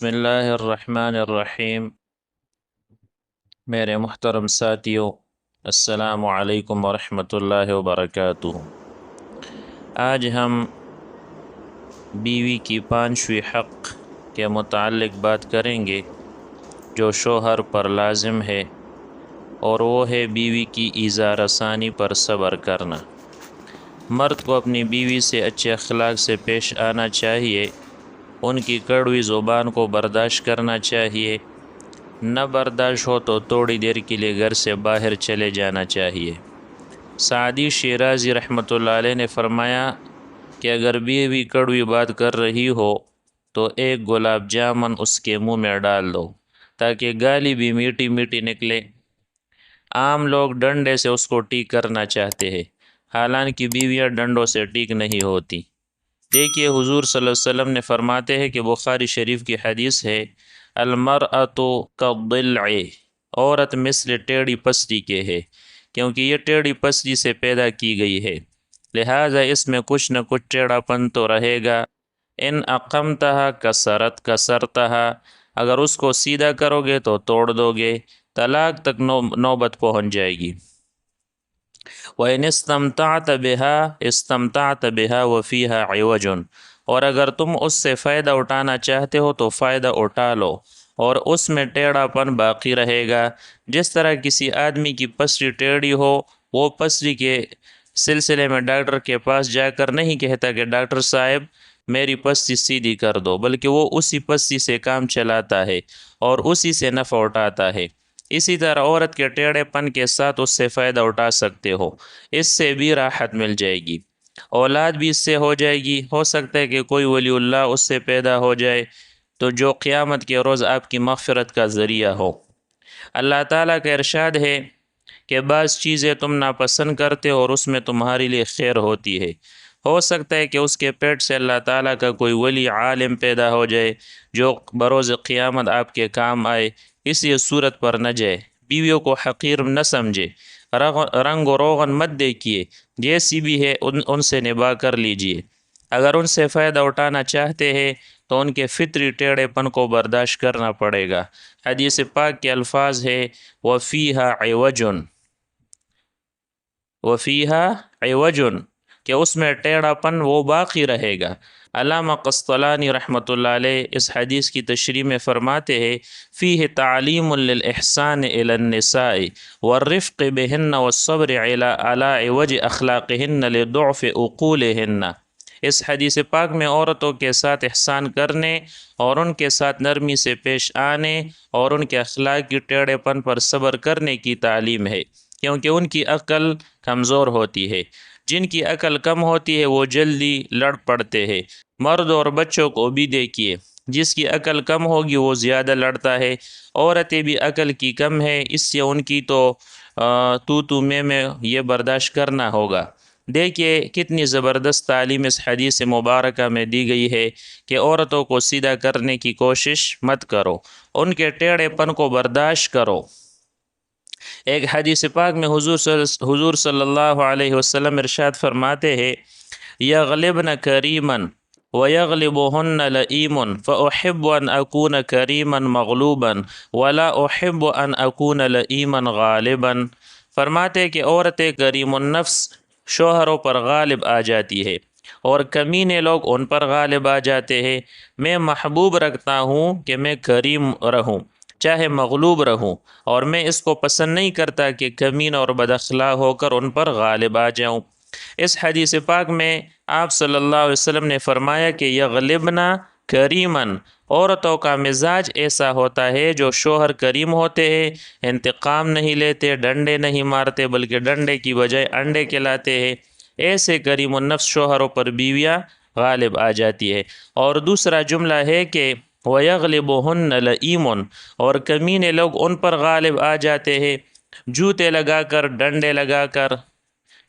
بسم اللہ الرحمن الرحیم۔ میرے محترم ساتھیوں، السلام علیکم ورحمۃ اللہ وبرکاتہ۔ آج ہم بیوی کی پانچویں حق کے متعلق بات کریں گے جو شوہر پر لازم ہے، اور وہ ہے بیوی کی ایذا رسانی پر صبر کرنا۔ مرد کو اپنی بیوی سے اچھے اخلاق سے پیش آنا چاہیے، ان کی کڑوی زبان کو برداشت کرنا چاہیے، نہ برداشت ہو تو تھوڑی دیر کے لیے گھر سے باہر چلے جانا چاہیے۔ سعدی شیرازی رحمۃ اللہ علیہ نے فرمایا کہ اگر بیوی کڑوی بات کر رہی ہو تو ایک گلاب جامن اس کے منہ میں ڈال دو تاکہ گالی بھی میٹھی میٹھی نکلے۔ عام لوگ ڈنڈے سے اس کو ٹھیک کرنا چاہتے ہیں، حالانکہ بیویاں ڈنڈوں سے ٹھیک نہیں ہوتی۔ دیکھیے حضور صلی اللہ علیہ وسلم نے فرماتے ہیں کہ بخاری شریف کی حدیث ہے، المرأۃ کالضلع، عورت مثل ٹیڑھی پسلی کے ہے، کیونکہ یہ ٹیڑھی پسلی سے پیدا کی گئی ہے، لہٰذا اس میں کچھ نہ کچھ ٹیڑھا پن تو رہے گا۔ ان اقمتها کسرتها، اگر اس کو سیدھا کرو گے تو توڑ دو گے، طلاق تک نوبت پہنچ جائے گی۔ وَإِنِ اسْتَمْتَعْتَ بِهَا اسْتَمْتَعْتَ بِهَا وَفِيهَا عِوَجٌ، اور اگر تم اس سے فائدہ اٹھانا چاہتے ہو تو فائدہ اٹھا لو، اور اس میں ٹیڑھا پن باقی رہے گا۔ جس طرح کسی آدمی کی پسلی ٹیڑھی ہو، وہ پسلی کے سلسلے میں ڈاکٹر کے پاس جا کر نہیں کہتا کہ ڈاکٹر صاحب میری پسلی سیدھی کر دو، بلکہ وہ اسی پسلی سے کام چلاتا ہے اور اسی سے نفع اٹھاتا ہے۔ اسی طرح عورت کے ٹیڑھے پن کے ساتھ اس سے فائدہ اٹھا سکتے ہو، اس سے بھی راحت مل جائے گی، اولاد بھی اس سے ہو جائے گی، ہو سکتا ہے کہ کوئی ولی اللہ اس سے پیدا ہو جائے تو جو قیامت کے روز آپ کی مغفرت کا ذریعہ ہو۔ اللہ تعالیٰ کا ارشاد ہے کہ بعض چیزیں تم ناپسند کرتے ہو اور اس میں تمہارے لیے خیر ہوتی ہے۔ ہو سکتا ہے کہ اس کے پیٹ سے اللہ تعالیٰ کا کوئی ولی عالم پیدا ہو جائے جو بروز قیامت آپ کے کام آئے، اس لیے صورت پر نہ جائے، بیویوں کو حقیر نہ سمجھے، رنگ و روغن مت دیکھیے، جیسی بھی ہے ان سے نباہ کر لیجئے۔ اگر ان سے فائدہ اٹھانا چاہتے ہیں تو ان کے فطری ٹیڑھے پن کو برداشت کرنا پڑے گا۔ حدیث پاک کے الفاظ ہے وَفِيهَا عِوَجٌ، وَفِيهَا عِوَجٌ، کہ اس میں ٹیڑھا پن وہ باقی رہے گا۔ علامہ قسطلانی رحمۃ اللہ علیہ اس حدیث کی تشریح میں فرماتے ہیں فیہ تعلیم للاحسان الی النساء والرفق بہن والصبر علی عوج اخلاقہن لضعف عقولہن۔ اس حدیث پاک میں عورتوں کے ساتھ احسان کرنے اور ان کے ساتھ نرمی سے پیش آنے اور ان کے اخلاق کی ٹیڑھے پن پر صبر کرنے کی تعلیم ہے، کیونکہ ان کی عقل کمزور ہوتی ہے۔ جن کی عقل کم ہوتی ہے وہ جلدی لڑ پڑتے ہیں۔ مرد اور بچوں کو بھی دیکھیے، جس کی عقل کم ہوگی وہ زیادہ لڑتا ہے۔ عورتیں بھی عقل کی کم ہے، اس سے ان کی تو میں یہ برداشت کرنا ہوگا۔ دیکھیے کتنی زبردست تعلیم اس حدیث مبارکہ میں دی گئی ہے کہ عورتوں کو سیدھا کرنے کی کوشش مت کرو، ان کے ٹیڑھے پن کو برداشت کرو۔ ایک حدیث پاک میں حضور صلی اللہ علیہ وسلم ارشاد فرماتے ہیں یغلبن کریما ویغلبہن لئیم فاحب ان اکون کریما مغلوبا ولا احب ان اکون لئیما غالبا۔ فرماتے ہیں کہ عورتیں کریم النفس شوہروں پر غالب آ جاتی ہے اور کمینے لوگ ان پر غالب آ جاتے ہیں۔ میں محبوب رکھتا ہوں کہ میں کریم رہوں چاہے مغلوب رہوں، اور میں اس کو پسند نہیں کرتا کہ کمین اور بد اخلاق ہو کر ان پر غالب آ جاؤں۔ اس حدیث پاک میں آپ صلی اللہ علیہ وسلم نے فرمایا کہ یغلبنا کریمن، عورتوں کا مزاج ایسا ہوتا ہے جو شوہر کریم ہوتے ہیں، انتقام نہیں لیتے، ڈنڈے نہیں مارتے، بلکہ ڈنڈے کی بجائے انڈے کھلاتے ہیں، ایسے کریم النفس شوہروں پر بیویاں غالب آ جاتی ہے۔ اور دوسرا جملہ ہے کہ وَيَغْلِبُهُنَّ لَئِيمٌ، اور کمینے لوگ ان پر غالب آ جاتے ہیں، جوتے لگا کر، ڈنڈے لگا کر،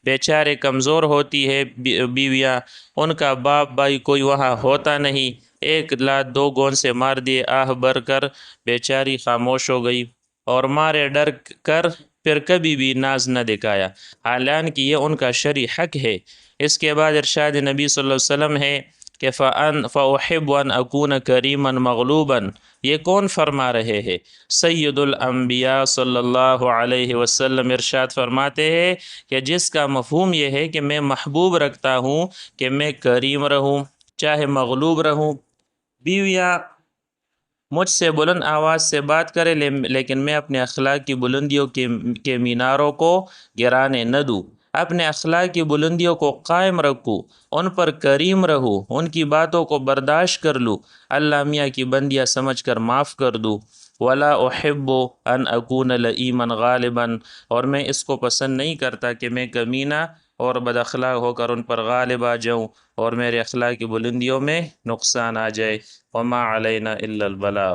بیچارے کمزور ہوتی ہے بیویاں، ان کا باپ بھائی کوئی وہاں ہوتا نہیں، ایک لات دو گون سے مار دیے، آہ بھر کر بیچاری خاموش ہو گئی، اور مارے ڈر کر پھر کبھی بھی ناز نہ دکھایا، حالانکہ یہ ان کا شرعی حق ہے۔ اس کے بعد ارشاد نبی صلی اللہ علیہ وسلم ہے کہ فَأُحِبُّ أَنْ أَكُونَ كَرِيمًا مَغْلُوبًا، یہ کون فرما رہے ہیں؟ سید الانبیاء صلی اللہ علیہ وسلم ارشاد فرماتے ہیں کہ جس کا مفہوم یہ ہے کہ میں محبوب رکھتا ہوں کہ میں کریم رہوں چاہے مغلوب رہوں، بیویاں مجھ سے بلند آواز سے بات کرے لیکن میں اپنے اخلاق کی بلندیوں کے میناروں کو گرانے نہ دوں، اپنے اخلاق کی بلندیوں کو قائم رکھوں، ان پر کریم رہوں، ان کی باتوں کو برداشت کر لوں، اللہ میاں کی بندیاں سمجھ کر معاف کر دوں۔ ولا احب ان اکون لئیما غالبا، اور میں اس کو پسند نہیں کرتا کہ میں کمینہ اور بد اخلاق ہو کر ان پر غالب آ جاؤں اور میرے اخلاق کی بلندیوں میں نقصان آ جائے۔ وما علینا الا البلاغ۔